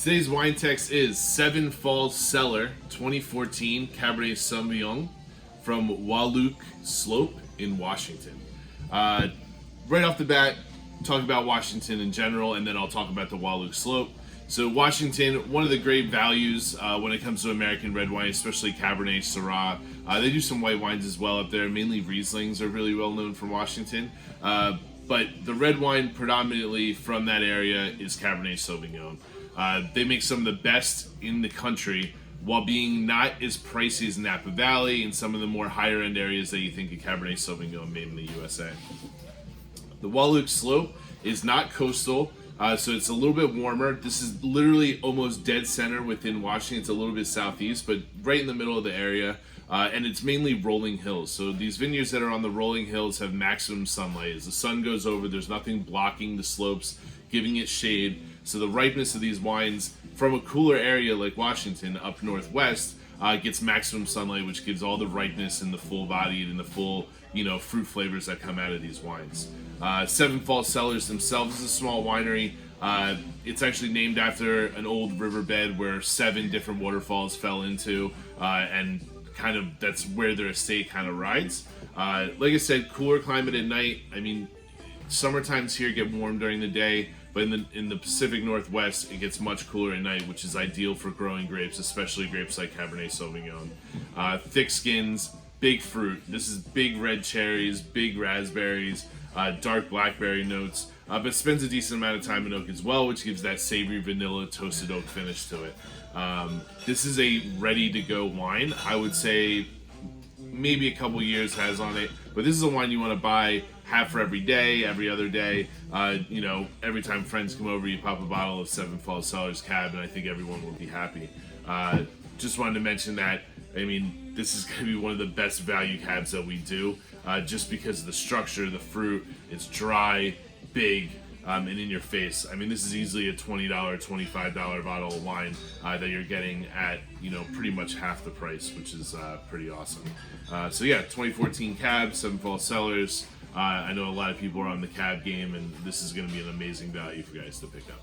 Today's wine text is Seven Falls Cellar 2014 Cabernet Sauvignon from Wahluke Slope in Washington. Right off the bat, talk about Washington in general, and then I'll talk about the Wahluke Slope. So Washington, one of the great values when it comes to American red wine, especially Cabernet, Syrah. They do some white wines as well up there. Mainly Rieslings are really well known from Washington. But the red wine predominantly from that area is Cabernet Sauvignon. They make some of the best in the country while being not as pricey as Napa Valley and some of the more higher end areas that you think of Cabernet Sauvignon made in the USA. The Wahluke Slope is not coastal, so it's a little bit warmer. This is literally almost dead center within Washington. It's a little bit southeast, but right in the middle of the area. And it's mainly rolling hills. So these vineyards that are on the rolling hills have maximum sunlight. As the sun goes over, there's nothing blocking the slopes, giving it shade. So the ripeness of these wines from a cooler area like Washington up northwest gets maximum sunlight, which gives all the ripeness and the full-bodied and the full, fruit flavors that come out of these wines. Seven Falls Cellars themselves is a small winery. It's actually named after an old riverbed where 7 different waterfalls fell into, and kind of that's where their estate kind of rides. Like I said, cooler climate at night. I mean, summertimes here get warm during the day, but in the Pacific Northwest, it gets much cooler at night, which is ideal for growing grapes, especially grapes like Cabernet Sauvignon. Thick skins, big fruit. This is big red cherries, big raspberries, dark blackberry notes, but spends a decent amount of time in oak as well, which gives that savory vanilla toasted oak finish to it. This is a ready-to-go wine. I would say maybe a couple years has on it, but this is a wine you want to buy, have for every day, every other day. Every time friends come over, you pop a bottle of Seven Falls Cellars Cab, and I think everyone will be happy. Just wanted to mention that. I mean, this is going to be one of the best value cabs that we do, just because of the structure, the fruit. It's dry, big, and in your face. I mean, this is easily a $20, $25 bottle of wine that you're getting at, pretty much half the price, which is pretty awesome. 2014 Cab, Seven Falls Cellars. I know a lot of people are on the cab game, and this is going to be an amazing value for you guys to pick up.